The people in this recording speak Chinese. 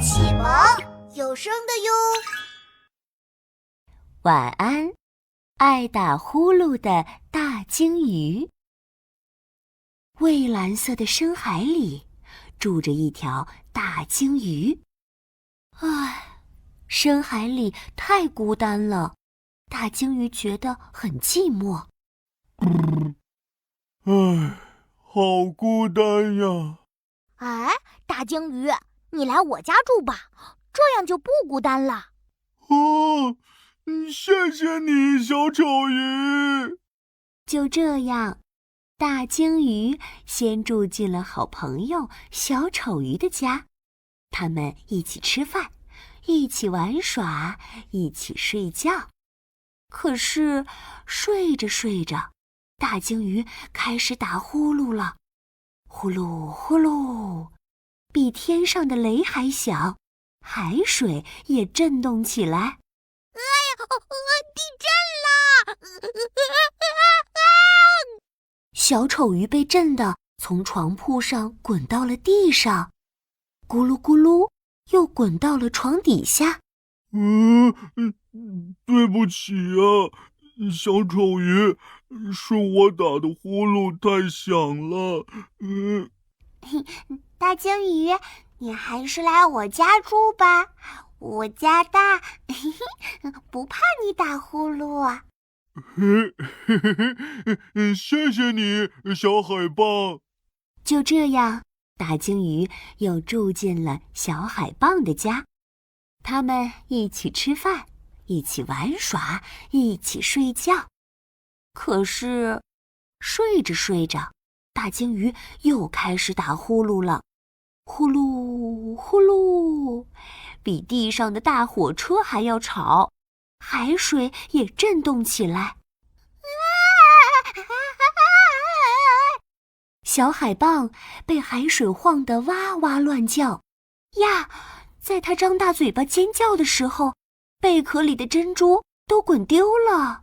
启蒙有声的哟。晚安，爱打呼噜的大鲸鱼。蔚蓝色的深海里住着一条大鲸鱼。唉，深海里太孤单了，大鲸鱼觉得很寂寞。唉，好孤单呀！哎，大鲸鱼，你来我家住吧，这样就不孤单了。哦，谢谢你，小丑鱼。就这样，大鲸鱼先住进了好朋友小丑鱼的家，他们一起吃饭，一起玩耍，一起睡觉。可是睡着睡着，大鲸鱼开始打呼噜了，呼噜呼噜，比天上的雷还响，海水也震动起来。地震了！小丑鱼被震得从床铺上滚到了地上，咕噜咕噜又滚到了床底下。对不起啊，小丑鱼，是我打的呼噜太响了。大鲸鱼，你还是来我家住吧，我家大，不怕你打呼噜。谢谢你，小海豹。就这样，大鲸鱼又住进了小海豹的家，他们一起吃饭，一起玩耍，一起睡觉。可是睡着睡着，大鲸鱼又开始打呼噜了，呼噜呼噜，比地上的大火车还要吵，海水也震动起来。小海豹被海水晃得哇哇乱叫呀！在它张大嘴巴尖叫的时候，贝壳里的珍珠都滚丢了。